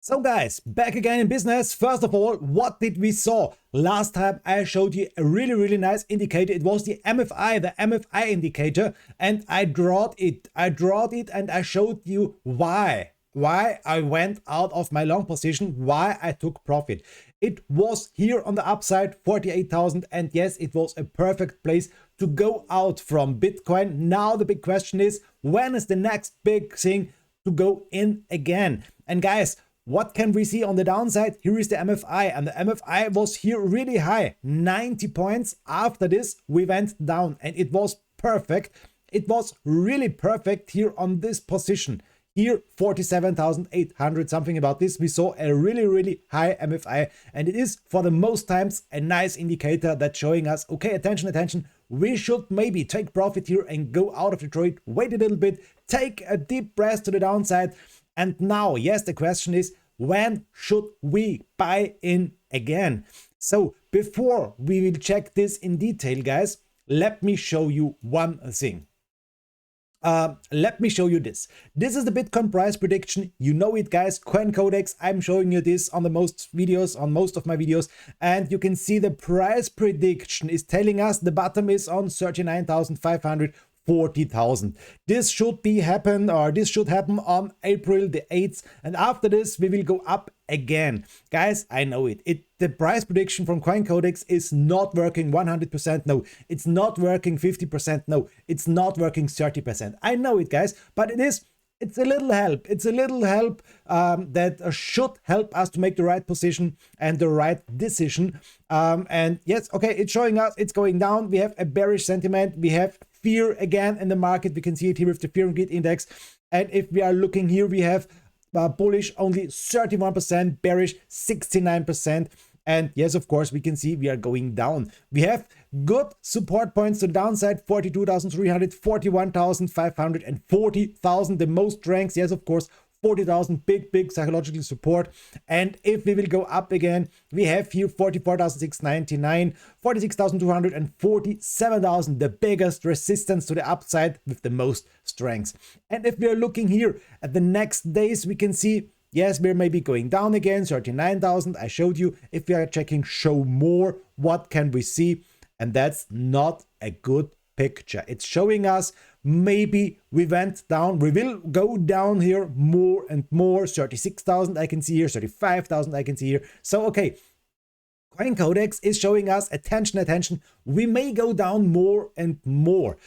So guys, back again in business. First of all, what did we saw? Last time I showed you a really nice indicator. It was the MFI indicator, and I drawed it and I showed you why I went out of my long position, why I took profit. It was here on the upside, 48,000, and yes, it was a perfect place to go out from Bitcoin. Now the big question is, when is the next big thing to go in again? And guys, what can we see on the downside? Here is the MFI, and the MFI was here really high, 90 points. After this, we went down, and it was perfect. It was really perfect here on this position. Here, 47,800, something about this. We saw a really high MFI, and it is for the most times a nice indicator that's showing us, okay, attention, we should maybe take profit here and go out of the trade, wait a little bit, take a deep breath to the downside. And now, yes, the question is, when should we buy in again? So before we will check this in detail, guys, let me show you one thing. Let me show you this. This is the Bitcoin price prediction. You know it, guys. CoinCodex. I'm showing you this on most of my videos, and you can see the price prediction is telling us the bottom is on 39,500. 40,000. This should happen on April the 8th, and after this we will go up again. Guys, I know it. The price prediction from CoinCodex is not working 100%. No, it's not working 50%. No, it's not working 30%. I know it, guys, but it's a little help. It's a little help that should help us to make the right position and the right decision. And yes, okay, it's showing us it's going down. We have a bearish sentiment. We have fear again in the market. We can see it here with the fear and greed index. And if we are looking here, we have bullish only 31%, bearish 69%. And yes, of course, we can see we are going down. We have good support points to the downside, 42,300, 41,500, and 40,000. The most strengths, yes, of course, 40,000, big psychological support. And if we will go up again, we have here 44,699, 46,200, and 47,000, the biggest resistance to the upside with the most strengths. And if we are looking here at the next days, we can see, yes, we're maybe going down again, 39,000. I showed you. If we are checking show more, what can we see? And that's not a good picture. It's showing us maybe we went down. We will go down here more and more. 36,000 I can see here, 35,000 I can see here. So, okay, CoinCodex is showing us attention. We may go down more and more.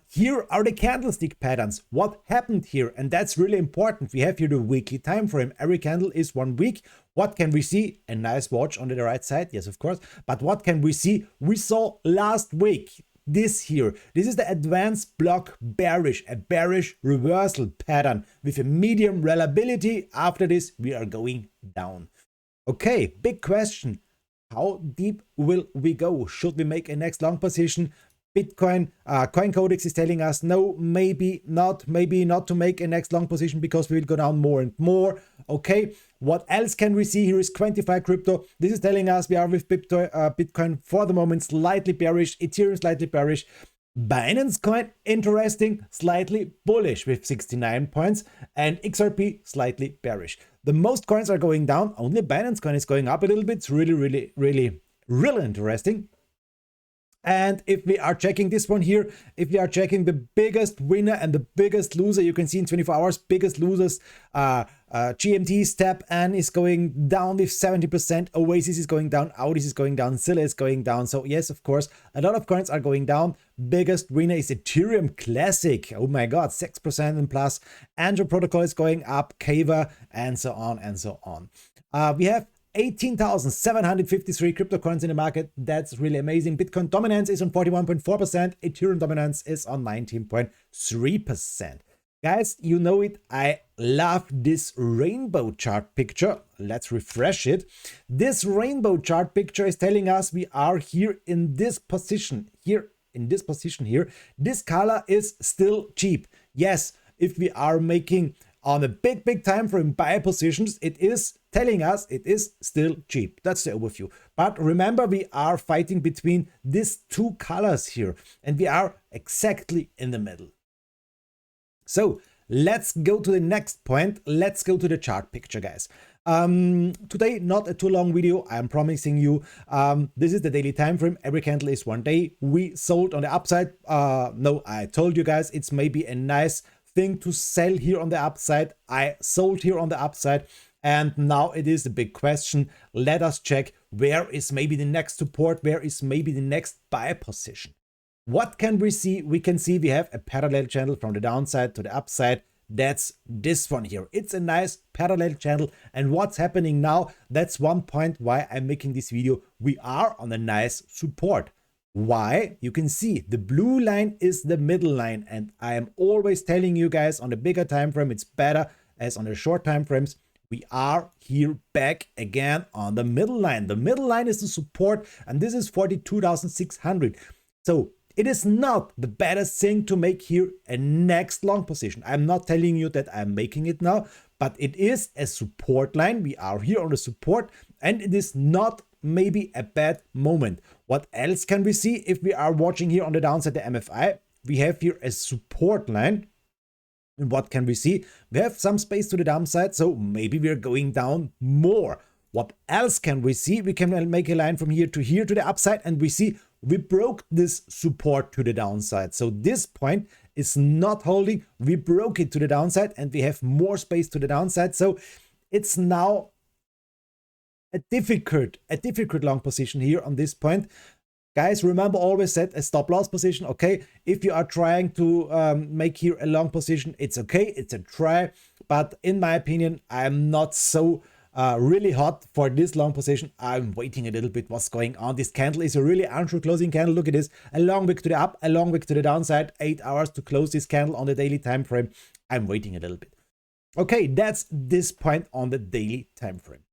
Here are the candlestick patterns. What happened here? And that's really important. We have here the weekly time frame. Every candle is 1 week. What can we see? A nice watch on the right side. Yes, of course. But what can we see? We saw last week this here. This is the advanced block bearish, a bearish reversal pattern with a medium reliability. After this, we are going down. Okay, big question. How deep will we go? Should we make a next long position? Bitcoin, CoinCodex is telling us no, maybe not to make a next long position because we will go down more and more. Okay, what else can we see? Here is Quantify Crypto. This is telling us we are with Bitcoin for the moment slightly bearish, Ethereum slightly bearish. Binance Coin, interesting, slightly bullish with 69 points, and XRP slightly bearish. The most coins are going down, only Binance Coin is going up a little bit. It's really interesting. And if we are checking this one here, if we are checking the biggest winner and the biggest loser, you can see in 24 hours, biggest losers, GMT, Step N is going down with 70%, Oasis is going down, Audis is going down, Zilla is going down. So yes, of course, a lot of coins are going down. Biggest winner is Ethereum Classic. Oh my God, 6% and plus. Android Protocol is going up, Kava, and so on and so on. We have 18,753 crypto coins in the market. That's really amazing. Bitcoin dominance is on 41.4%. Ethereum dominance is on 19.3%. Guys, you know it. I love this rainbow chart picture. Let's refresh it. This rainbow chart picture is telling us we are here in this position. This color is still cheap. Yes, if we are making on a big time frame buy positions, it is telling us it is still cheap. That's the overview. But remember, we are fighting between these two colors here, and we are exactly in the middle. So let's go to the next point. Let's go to the chart picture, guys. Today, not a too long video, I'm promising you. This is the daily time frame. Every candle is 1 day. We sold on the upside. No, I told you guys it's maybe a nice thing to sell here on the upside. I sold here on the upside, and now it is the big question. Let us check where is maybe the next support, where is maybe the next buy position. What can we see? We can see we have a parallel channel from the downside to the upside. That's this one here. It's a nice parallel channel. And what's happening now? That's one point why I'm making this video. We are on a nice support. Why? You can see the blue line is the middle line, and I am always telling you guys on the bigger time frame it's better as on the short time frames. We are here back again on the middle line. The middle line is the support, and this is 42,600. So it is not the baddest thing to make here a next long position. I'm not telling you that I'm making it now, but it is a support line. We are here on the support, and it is not maybe a bad moment. What else can we see if we are watching here on the downside, the MFI? We have here a support line. And what can we see? We have some space to the downside, so maybe we're going down more. What else can we see? We can make a line from here to the upside, and we see we broke this support to the downside. So this point is not holding. We broke it to the downside, and we have more space to the downside. So it's now a difficult long position here on this point. Guys, remember, always set a stop loss position. Okay, if you are trying to make here a long position, it's okay, it's a try, but in my opinion, I'm not so really hot for this long position. I'm waiting a little bit what's going on. This candle is a really untrue closing candle. Look at this, a long wick to the up, a long wick to the downside, 8 hours to close this candle on the daily time frame. I'm waiting a little bit. Okay, that's this point on the daily time frame.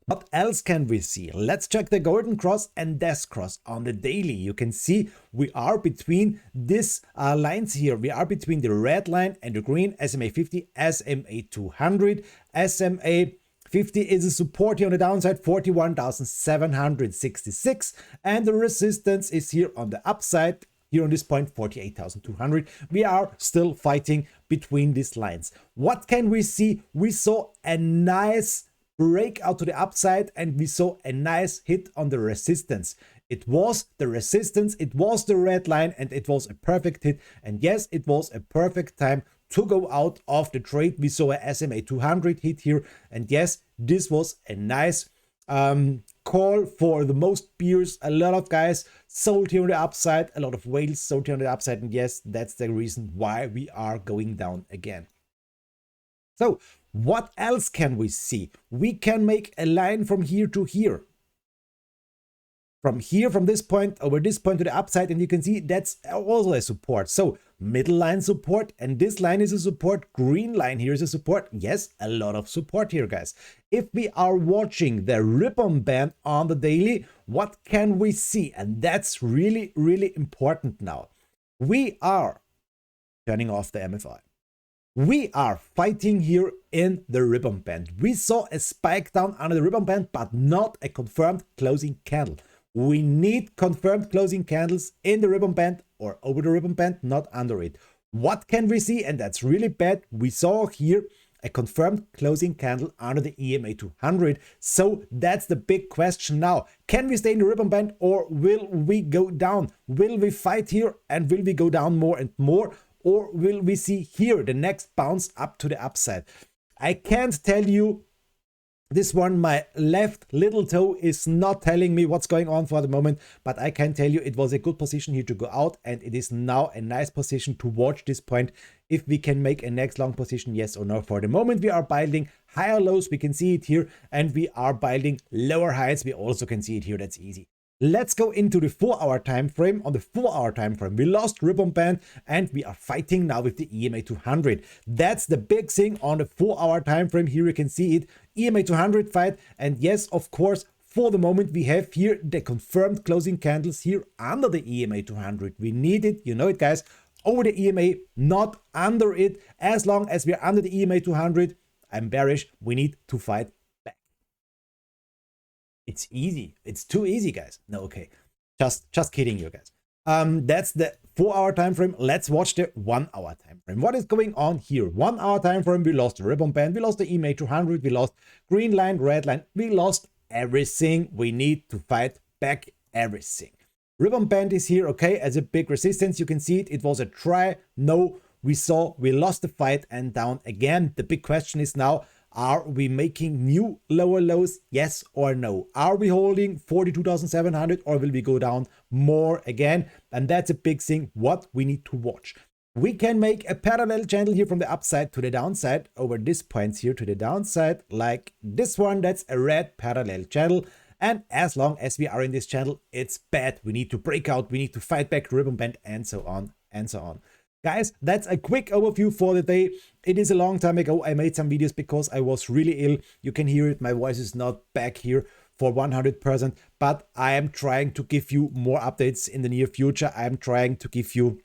What else can we see? Let's check the golden cross and death cross on the daily. You can see we are between these lines here. We are between the red line and the green SMA 50, SMA 200. SMA 50 is a support here on the downside, 41,766, and the resistance is here on the upside. Here on this point, 48,200. We are still fighting between these lines. What can we see? We saw a nice break out to the upside, and we saw a nice hit on the resistance. It was the resistance, it was the red line, and it was a perfect hit. And yes, it was a perfect time to go out of the trade. We saw a SMA 200 hit here, and yes, this was a nice call for the most bears. A lot of guys sold here on the upside, a lot of whales sold here on the upside, and yes, that's the reason why we are going down again. So what else can we see? We can make a line from here to here. From here, from this point over this point to the upside, and you can see that's also a support. So middle line support, and this line is a support. Green line here is a support. Yes, a lot of support here, guys. If we are watching the ribbon band on the daily, what can we see? And that's really, really important now. We are turning off the MFI. We are fighting here in the ribbon band. We saw a spike down under the ribbon band, but not a confirmed closing candle. We need confirmed closing candles in the ribbon band or over the ribbon band, not under it. What can we see? And that's really bad. We saw here a confirmed closing candle under the EMA 200. So that's the big question now. Can we stay in the ribbon band, or will we go down? Will we fight here and will we go down more and more? Or will we see here the next bounce up to the upside? I can't tell you this one. My left little toe is not telling me what's going on for the moment, but I can tell you it was a good position here to go out, and it is now a nice position to watch this point. If we can make a next long position, yes or no. For the moment, we are building higher lows. We can see it here, and we are building lower highs. We also can see it here. That's easy. Let's go into the 4-hour time frame. On the 4-hour time frame, we lost ribbon band, and we are fighting now with the EMA 200. That's the big thing on the 4-hour time frame. Here you can see it, EMA 200 fight. And yes, of course, for the moment we have here the confirmed closing candles here under the EMA 200. We need it, you know it, guys, over the EMA, not under it. As long as we are under the EMA 200, I'm bearish. We need to fight. It's easy. It's too easy, guys. No, okay. Just kidding you guys. That's the 4-hour time frame. Let's watch the 1-hour time frame. What is going on here? 1-hour time frame, we lost the ribbon band, we lost the EMA 200, we lost green line, red line, we lost everything. We need to fight back everything. Ribbon band is here, okay, as a big resistance. You can see it. It was a try. No, we lost the fight and down again. The big question is now, are we making new lower lows? Yes or no? Are we holding 42,700 or will we go down more again? And that's a big thing what we need to watch. We can make a parallel channel here from the upside to the downside over this point here to the downside, like this one. That's a red parallel channel. And as long as we are in this channel, it's bad. We need to break out. We need to fight back the ribbon band and so on and so on. Guys, that's a quick overview for the day. It is a long time ago. I made some videos because I was really ill. You can hear it. My voice is not back here for 100%, but I am trying to give you more updates in the near future. I am trying to give you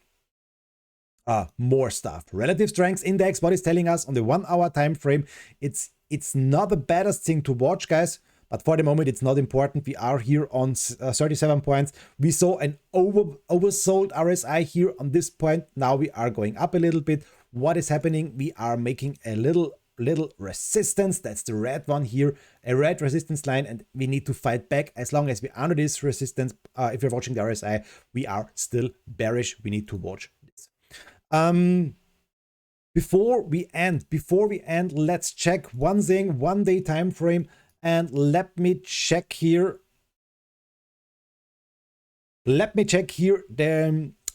more stuff. Relative strength index, what is telling us on the 1-hour time frame, it's not the baddest thing to watch, guys. But for the moment, it's not important. We are here on 37 points. We saw an oversold RSI here on this point. Now we are going up a little bit. What is happening? We are making a little resistance. That's the red one here, a red resistance line, and we need to fight back. As long as we're under this resistance, if you're watching the RSI, we are still bearish. We need to watch this. Before we end, let's check one thing, 1-day time frame. And let me check here. The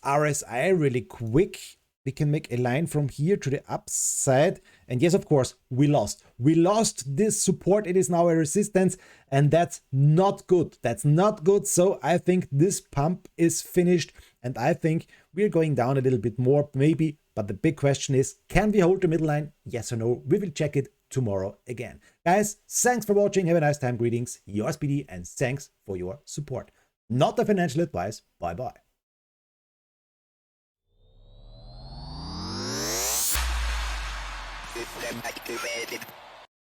RSI really quick. We can make a line from here to the upside. And yes, of course, we lost. We lost this support. It is now a resistance. And that's not good. That's not good. So I think this pump is finished. And I think we're going down a little bit more, maybe. But the big question is, can we hold the middle line? Yes or no? We will check it tomorrow again. Guys, thanks for watching. Have a nice time. Greetings. Yours Biti, and thanks for your support. Not a financial advice. Bye bye.